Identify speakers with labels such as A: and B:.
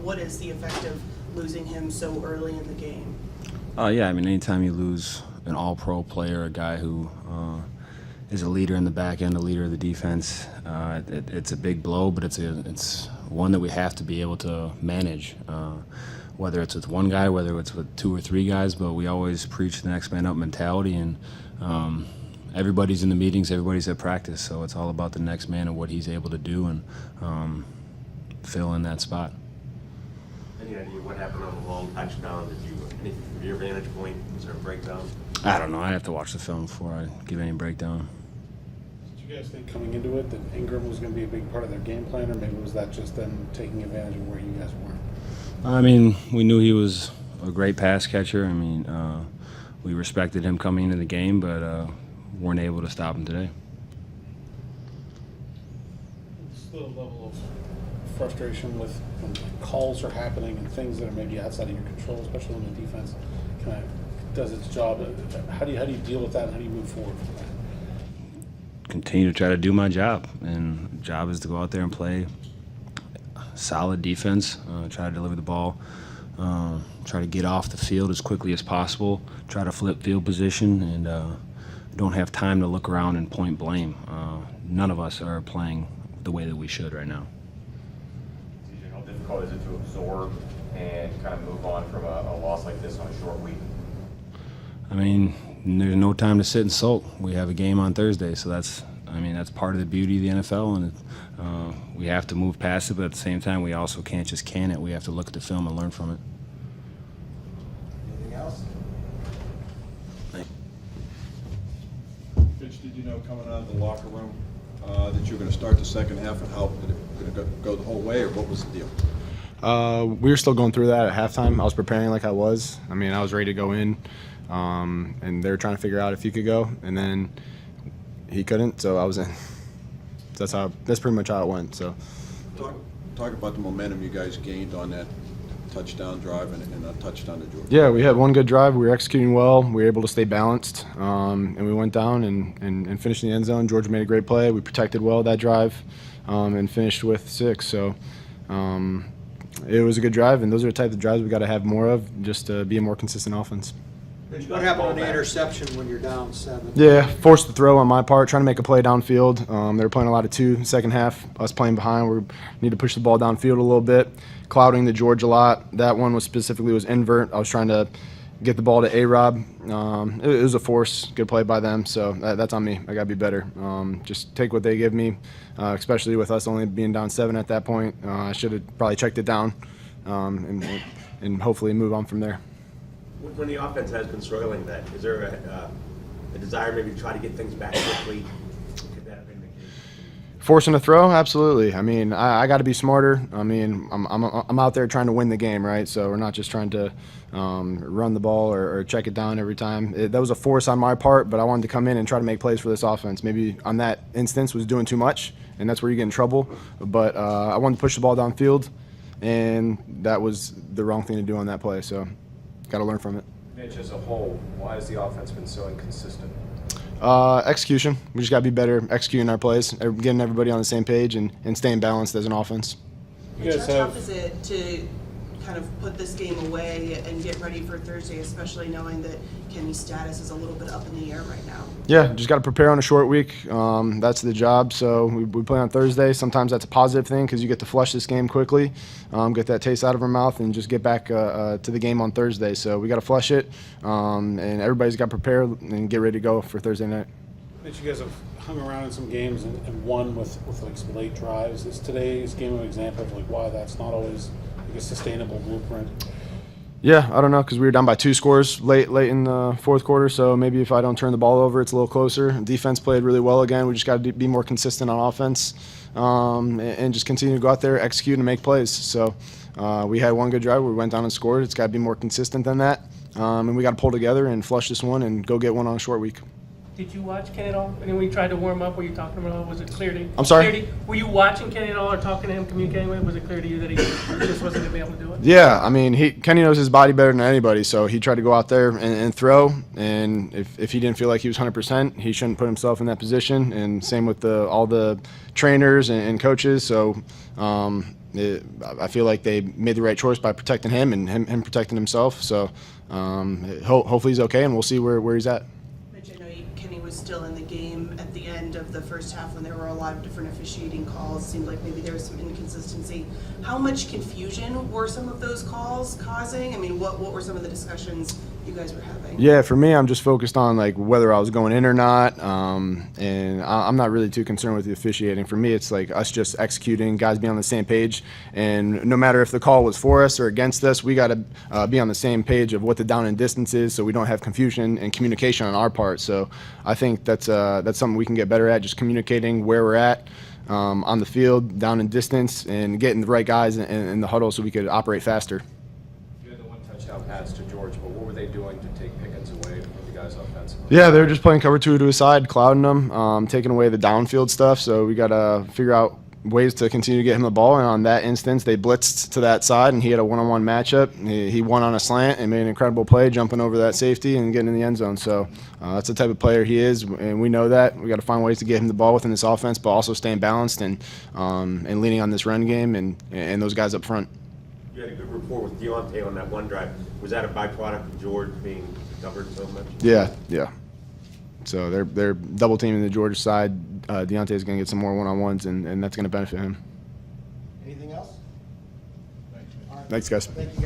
A: what is the effect of losing him so early in the game?
B: Yeah, I mean, anytime you lose an all-pro player, a guy who is a leader in the back end, a leader of the defense, it's a big blow, but it's one that we have to be able to manage. Whether it's with one guy, whether it's with two or three guys, but we always preach the next man up mentality, and everybody's in the meetings, everybody's at practice, so it's all about the next man and what he's able to do and fill in that spot.
C: Any idea what happened on the long touchdown? Anything from your vantage point? Was there a breakdown?
B: I don't know. I have to watch the film before I give any breakdown.
D: Did you guys think coming into it that Ingram was going to be a big part of their game plan, or maybe was that just them taking advantage of where you guys weren't?
B: I mean, we knew he was a great pass catcher. I mean, we respected him coming into the game, but weren't able to stop him today.
D: Still a level of frustration with when calls are happening and things that are maybe outside of your control, especially when the defense kind of does its job. How do you deal with that, and how do you move forward from that?
B: Continue to try to do my job, and the job is to go out there and play solid defense, try to deliver the ball, try to get off the field as quickly as possible, try to flip field position, and don't have time to look around and point blame. None of us are playing the way that we should right now.
E: How difficult is it to absorb and kind of move on from a loss like this on a short week?
B: I mean, there's no time to sit and sulk. We have a game on Thursday, so that's part of the beauty of the NFL, and we have to move past it, but at the same time, we also can't just can it. We have to look at the film and learn from it.
E: Anything else?
F: Mitch, did you know coming out of the locker room that you were going to start the second half, and how did it going to go the whole way, or what was the deal?
G: We were still going through that at halftime. I was preparing like I was. I mean, I was ready to go in, and they were trying to figure out if he could go, and then he couldn't, so I was in. That's pretty much how it went. So,
F: Talk about the momentum you guys gained on that touchdown drive and a touchdown to Georgia.
G: yeah, we had one good drive. We were executing well. We were able to stay balanced, and we went down and finished in the end zone. Georgia made a great play. We protected well that drive, and finished with 6. So it was a good drive, and those are the type of drives we got to have more of, just to be a more consistent offense.
H: What happened on the interception when you're down 7?
G: Yeah, forced the throw on my part, trying to make a play downfield. They were playing a lot of 2 second half. Us playing behind, we need to push the ball downfield a little bit, clouding the George a lot. That one was invert. I was trying to get the ball to A-Rob. It was a force, good play by them, so that's on me. I got to be better. Just take what they give me, especially with us only being down 7 at that point. I should have probably checked it down and hopefully move on from there.
C: When the offense has been struggling, is there a desire maybe to try to get things back quickly? Could that have been the case?
G: Forcing a throw, absolutely. I mean, I got to be smarter. I mean, I'm out there trying to win the game, right? So we're not just trying to run the ball or check it down every time. That was a force on my part, but I wanted to come in and try to make plays for this offense. Maybe on that instance was doing too much, and that's where you get in trouble. But I wanted to push the ball downfield, and that was the wrong thing to do on that play. So got to learn from it.
E: Mitch, as a whole, why has the offense been so inconsistent?
G: Execution. We just got to be better executing our plays, getting everybody on the same page, and staying balanced as an offense.
A: How tough is it to kind of put this game away and get ready for Thursday, especially knowing that Kenny's status is a little bit up in the air right now?
G: Yeah, just got to prepare on a short week. That's the job. So we play on Thursday. Sometimes that's a positive thing because you get to flush this game quickly, get that taste out of our mouth, and just get back to the game on Thursday. So we got to flush it, and everybody's got to prepare and get ready to go for Thursday night.
D: Mitch, you guys have hung around in some games and won with like some late drives. Is today's game an example of like why that's not always like a sustainable blueprint?
G: Yeah, I don't know, because we were down by 2 scores late in the fourth quarter, so maybe if I don't turn the ball over, it's a little closer. Defense played really well again. We just got to be more consistent on offense, and just continue to go out there, execute, and make plays. So we had one good drive where we went down and scored. It's got to be more consistent than that, and we got to pull together and flush this one and go get one on a short week.
I: Did you watch Ken at all? And when you tried to warm up, were you talking about? Was it clear to you?
G: I'm sorry?
I: Were you watching Kenny at all, or talking to him, communicating with him? Was it clear to you that he just wasn't going to be able to do it?
G: Yeah, I mean, Kenny knows his body better than anybody, so he tried to go out there and throw. And if he didn't feel like he was 100%, he shouldn't put himself in that position. And same with all the trainers and coaches. So I feel like they made the right choice by protecting him and him protecting himself. So hopefully he's okay, and we'll see where he's at.
A: Mitch, I know Kenny was still in the game at the end of the first half when there were a lot of different officiating calls. Seemed like maybe there was some inconsistency. How much confusion were some of those calls causing? I mean, what were some of the discussions you guys were having?
G: Yeah, for me, I'm just focused on like whether I was going in or not, and I'm not really too concerned with the officiating. For me, it's like us just executing, guys being on the same page, and no matter if the call was for us or against us, we got to be on the same page of what the down and distance is, so we don't have confusion and communication on our part. So I think that's something we can get better at, just communicating where we're at on the field, down and distance, and getting the right guys in the huddle so we could operate faster.
J: You had the one touchdown pass to George, but what were they doing to take Pickens away from the guys offensively?
G: Yeah, they're just playing cover 2 to his side, clouding him, taking away the downfield stuff. So we got to figure out ways to continue to get him the ball. And on that instance, they blitzed to that side, and he had a one-on-one matchup. He won on a slant and made an incredible play, jumping over that safety and getting in the end zone. So that's the type of player he is, and we know that. We got to find ways to get him the ball within this offense, but also staying balanced and leaning on this run game and those guys up front.
C: You had a good rapport with Deontay on that one drive. Was that a byproduct of George being covered so much?
G: Yeah. So they're double teaming the Georgia side. Deontay's going to get some more one-on-ones, and that's going to benefit him.
H: Anything else?
G: Thanks, guys.
H: Thank you, guys.